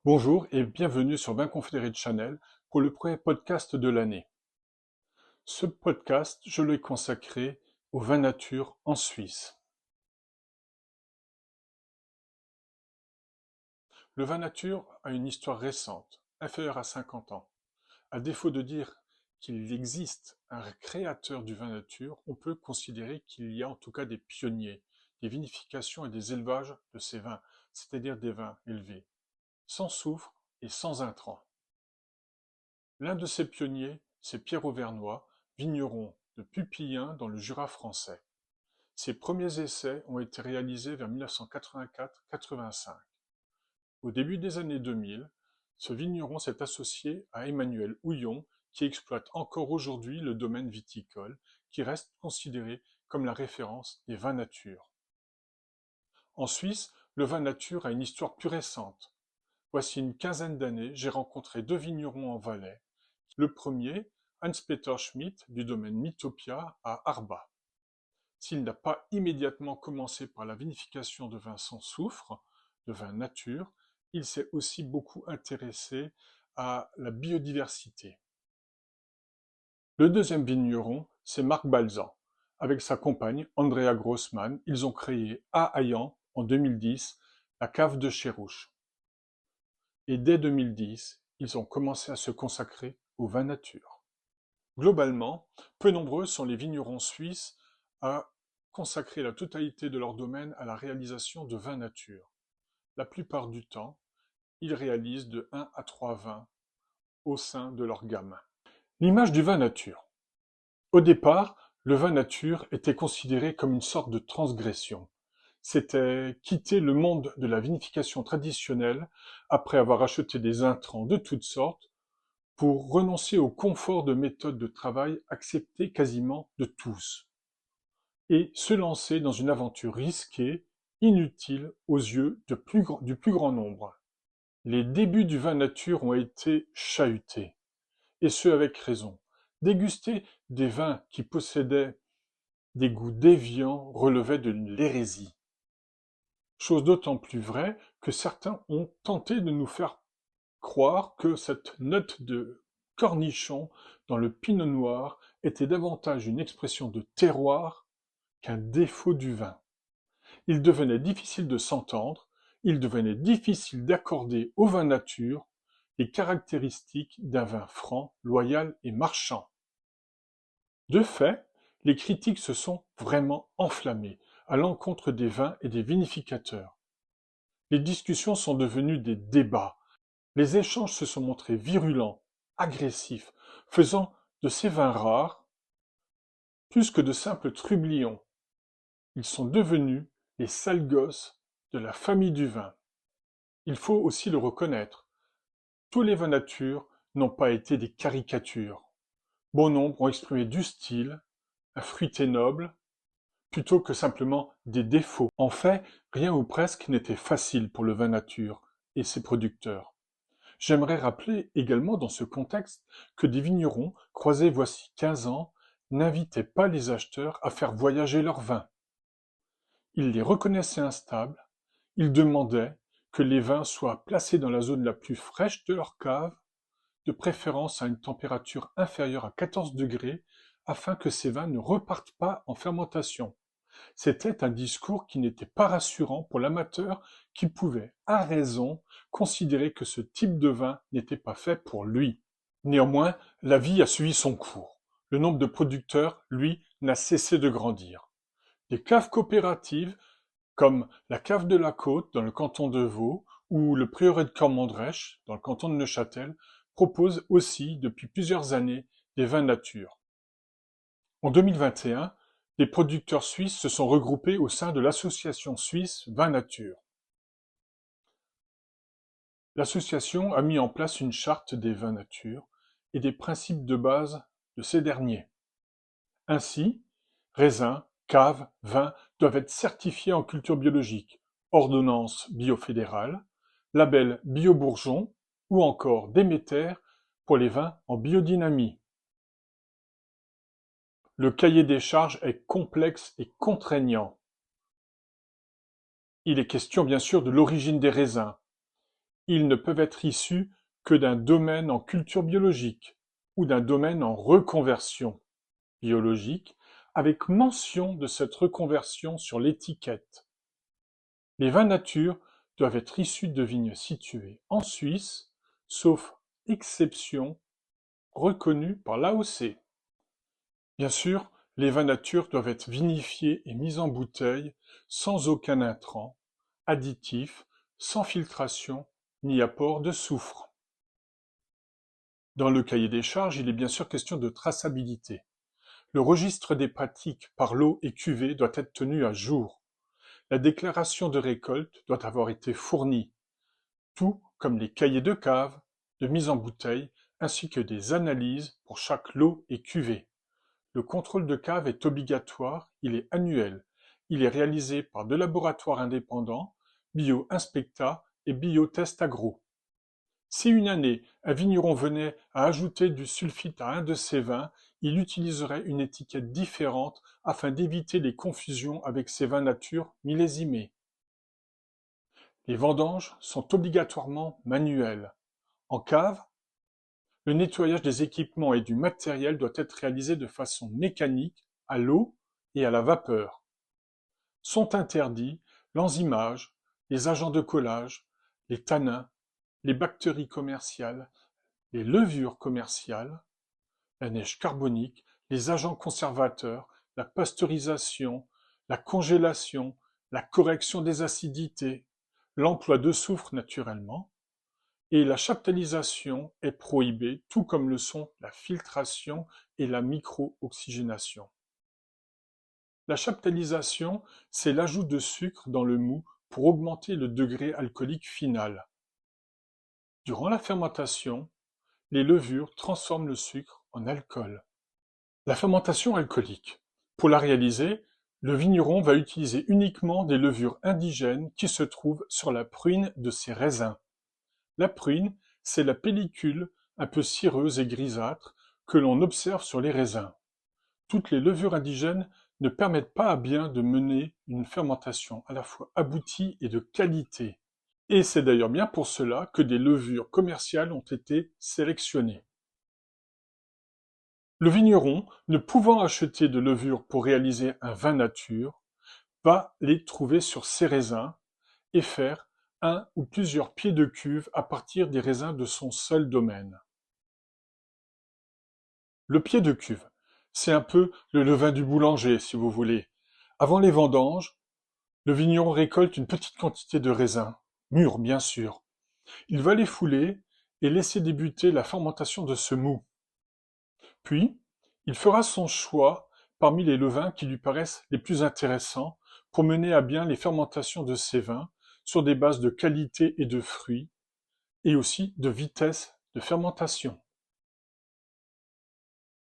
Bonjour et bienvenue sur Vin Confédéré Channel pour le premier podcast de l'année. Ce podcast, je l'ai consacré au vin nature en Suisse. Le vin nature a une histoire récente, inférieure à 50 ans. À défaut de dire qu'il existe un créateur du vin nature, on peut considérer qu'il y a en tout cas des pionniers, des vinifications et des élevages de ces vins, c'est-à-dire des vins élevés, sans soufre et sans intrants. L'un de ces pionniers, c'est Pierre Auvernois, vigneron de Pupillin dans le Jura français. Ses premiers essais ont été réalisés vers 1984-85. Au début des années 2000, ce vigneron s'est associé à Emmanuel Houillon, qui exploite encore aujourd'hui le domaine viticole, qui reste considéré comme la référence des vins nature. En Suisse, le vin nature a une histoire plus récente. Voici une quinzaine d'années, j'ai rencontré deux vignerons en Valais. Le premier, Hans-Peter Schmidt, du domaine Mythopia à Arbas. S'il n'a pas immédiatement commencé par la vinification de vins sans soufre, de vins nature, il s'est aussi beaucoup intéressé à la biodiversité. Le deuxième vigneron, c'est Marc Balzan. Avec sa compagne, Andrea Grossman, ils ont créé à Hayan, en 2010, la cave de Chérouche. Et dès 2010, ils ont commencé à se consacrer au vin nature. Globalement, peu nombreux sont les vignerons suisses à consacrer la totalité de leur domaine à la réalisation de vins nature. La plupart du temps, ils réalisent de 1 à 3 vins au sein de leur gamme. L'image du vin nature. Au départ, le vin nature était considéré comme une sorte de transgression. C'était quitter le monde de la vinification traditionnelle après avoir acheté des intrants de toutes sortes pour renoncer au confort de méthodes de travail acceptées quasiment de tous, et se lancer dans une aventure risquée, inutile aux yeux du plus grand nombre. Les débuts du vin nature ont été chahutés, et ce avec raison. Déguster des vins qui possédaient des goûts déviants relevait de l'hérésie. Chose d'autant plus vraie que certains ont tenté de nous faire croire que cette note de cornichon dans le pinot noir était davantage une expression de terroir qu'un défaut du vin. Il devenait difficile de s'entendre, il devenait difficile d'accorder au vin nature les caractéristiques d'un vin franc, loyal et marchand. De fait, les critiques se sont vraiment enflammées à l'encontre des vins et des vinificateurs. Les discussions sont devenues des débats. Les échanges se sont montrés virulents, agressifs, faisant de ces vins rares plus que de simples trublions. Ils sont devenus les sales gosses de la famille du vin. Il faut aussi le reconnaître. Tous les vins nature n'ont pas été des caricatures. Bon nombre ont exprimé du style, un fruité noble, plutôt que simplement des défauts. En fait, rien ou presque n'était facile pour le vin nature et ses producteurs. J'aimerais rappeler également dans ce contexte que des vignerons, croisés voici 15 ans, n'invitaient pas les acheteurs à faire voyager leurs vins. Ils les reconnaissaient instables, ils demandaient que les vins soient placés dans la zone la plus fraîche de leur cave, de préférence à une température inférieure à 14 degrés, afin que ces vins ne repartent pas en fermentation. C'était un discours qui n'était pas rassurant pour l'amateur qui pouvait, à raison, considérer que ce type de vin n'était pas fait pour lui. Néanmoins, la vie a suivi son cours. Le nombre de producteurs, lui, n'a cessé de grandir. Des caves coopératives, comme la cave de la Côte dans le canton de Vaud ou le prieuré de Cormandrèche dans le canton de Neuchâtel, proposent aussi, depuis plusieurs années, des vins nature. En 2021, les producteurs suisses se sont regroupés au sein de l'association suisse Vin Nature. L'association a mis en place une charte des vins nature et des principes de base de ces derniers. Ainsi, raisins, caves, vins doivent être certifiés en culture biologique, ordonnance biofédérale, label Bio-Bourgeon ou encore Déméter pour les vins en biodynamie. Le cahier des charges est complexe et contraignant. Il est question bien sûr de l'origine des raisins. Ils ne peuvent être issus que d'un domaine en culture biologique ou d'un domaine en reconversion biologique, avec mention de cette reconversion sur l'étiquette. Les vins nature doivent être issus de vignes situées en Suisse, sauf exception reconnue par l'AOC. Bien sûr, les vins nature doivent être vinifiés et mis en bouteille sans aucun intrant, additif, sans filtration ni apport de soufre. Dans le cahier des charges, il est bien sûr question de traçabilité. Le registre des pratiques par lot et cuvée doit être tenu à jour. La déclaration de récolte doit avoir été fournie, tout comme les cahiers de cave, de mise en bouteille, ainsi que des analyses pour chaque lot et cuvée. Le contrôle de cave est obligatoire, il est annuel. Il est réalisé par 2 laboratoires indépendants, Bio-Inspecta et Biotest Agro. Si une année, un vigneron venait à ajouter du sulfite à un de ses vins, il utiliserait une étiquette différente afin d'éviter les confusions avec ses vins nature millésimés. Les vendanges sont obligatoirement manuelles. En cave, le nettoyage des équipements et du matériel doit être réalisé de façon mécanique, à l'eau et à la vapeur. Sont interdits l'enzymage, les agents de collage, les tanins, les bactéries commerciales, les levures commerciales, la neige carbonique, les agents conservateurs, la pasteurisation, la congélation, la correction des acidités, l'emploi de soufre naturellement, et la chaptalisation est prohibée, tout comme le sont la filtration et la micro-oxygénation. La chaptalisation, c'est l'ajout de sucre dans le mou pour augmenter le degré alcoolique final. Durant la fermentation, les levures transforment le sucre en alcool. La fermentation alcoolique. Pour la réaliser, le vigneron va utiliser uniquement des levures indigènes qui se trouvent sur la pruine de ses raisins. La pruine, c'est la pellicule un peu cireuse et grisâtre que l'on observe sur les raisins. Toutes les levures indigènes ne permettent pas à bien de mener une fermentation à la fois aboutie et de qualité. Et c'est d'ailleurs bien pour cela que des levures commerciales ont été sélectionnées. Le vigneron, ne pouvant acheter de levure pour réaliser un vin nature, va les trouver sur ses raisins et faire un ou plusieurs pieds de cuve à partir des raisins de son seul domaine. Le pied de cuve, c'est un peu le levain du boulanger, si vous voulez. Avant les vendanges, le vigneron récolte une petite quantité de raisins, mûrs bien sûr. Il va les fouler et laisser débuter la fermentation de ce mou. Puis, il fera son choix parmi les levains qui lui paraissent les plus intéressants pour mener à bien les fermentations de ces vins sur des bases de qualité et de fruits, et aussi de vitesse de fermentation.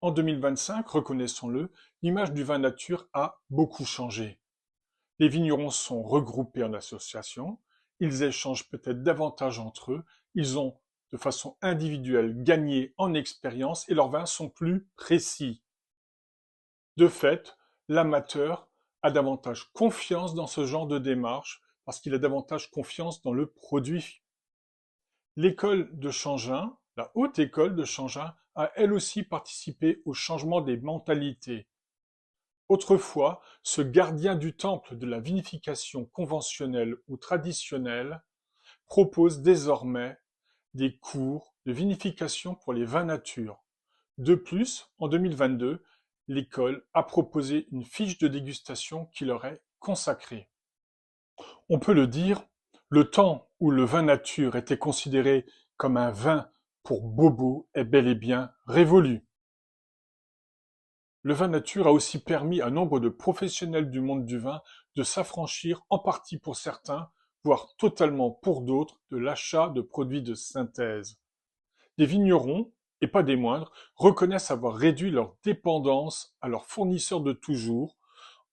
En 2025, reconnaissons-le, l'image du vin nature a beaucoup changé. Les vignerons sont regroupés en associations, ils échangent peut-être davantage entre eux, ils ont de façon individuelle gagné en expérience et leurs vins sont plus précis. De fait, l'amateur a davantage confiance dans ce genre de démarche parce qu'il a davantage confiance dans le produit. L'école de Changin, la haute école de Changin, a elle aussi participé au changement des mentalités. Autrefois, ce gardien du temple de la vinification conventionnelle ou traditionnelle propose désormais des cours de vinification pour les vins nature. De plus, en 2022, l'école a proposé une fiche de dégustation qui leur est consacrée. On peut le dire, le temps où le vin nature était considéré comme un vin pour bobos est bel et bien révolu. Le vin nature a aussi permis à nombre de professionnels du monde du vin de s'affranchir, en partie pour certains, voire totalement pour d'autres, de l'achat de produits de synthèse. Des vignerons, et pas des moindres, reconnaissent avoir réduit leur dépendance à leurs fournisseurs de toujours,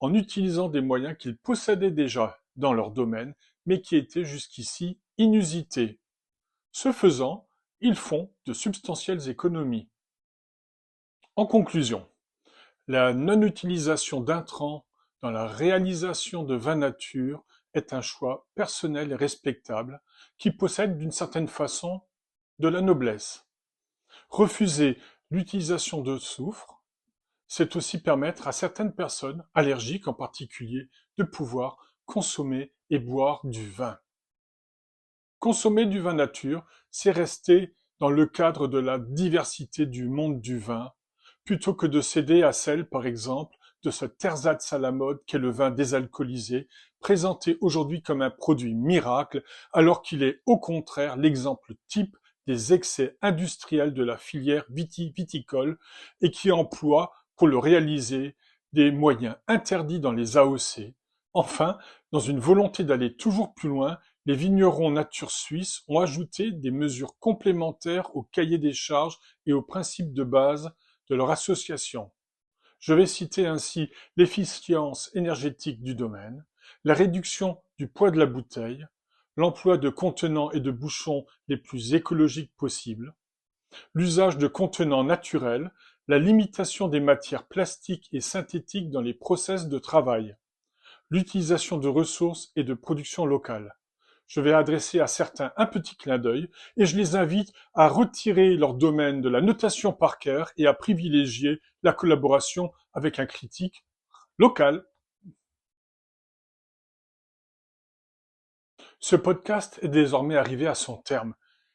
en utilisant des moyens qu'ils possédaient déjà dans leur domaine, mais qui étaient jusqu'ici inusités. Ce faisant, ils font de substantielles économies. En conclusion, la non-utilisation d'intrants dans la réalisation de vins nature est un choix personnel et respectable qui possède d'une certaine façon de la noblesse. Refuser l'utilisation de soufre, c'est aussi permettre à certaines personnes, allergiques en particulier, de pouvoir consommer et boire du vin. Consommer du vin nature, c'est rester dans le cadre de la diversité du monde du vin, plutôt que de céder à celle, par exemple, de ce ersatz à la mode qu'est le vin désalcoolisé, présenté aujourd'hui comme un produit miracle, alors qu'il est au contraire l'exemple type des excès industriels de la filière viticole et qui emploie, pour le réaliser, des moyens interdits dans les AOC. Enfin, dans une volonté d'aller toujours plus loin, les vignerons nature suisse ont ajouté des mesures complémentaires au cahier des charges et aux principes de base de leur association. Je vais citer ainsi l'efficience énergétique du domaine, la réduction du poids de la bouteille, l'emploi de contenants et de bouchons les plus écologiques possibles, l'usage de contenants naturels, la limitation des matières plastiques et synthétiques dans les process de travail, l'utilisation de ressources et de production locale. Je vais adresser à certains un petit clin d'œil et je les invite à retirer leur domaine de la notation par cœur et à privilégier la collaboration avec un critique local. Ce podcast est désormais arrivé à son terme.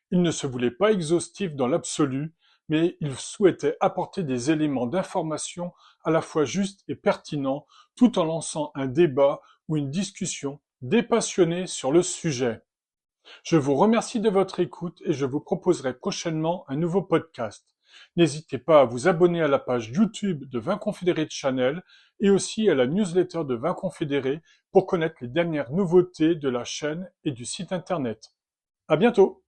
Il ne se voulait pas exhaustif dans l'absolu, mais il souhaitait apporter des éléments d'information à la fois justes et pertinents, tout en lançant un débat ou une discussion dépassionnée sur le sujet. Je vous remercie de votre écoute et je vous proposerai prochainement un nouveau podcast. N'hésitez pas à vous abonner à la page YouTube de Vins Confédérés Channel et aussi à la newsletter de Vins Confédérés pour connaître les dernières nouveautés de la chaîne et du site internet. À bientôt!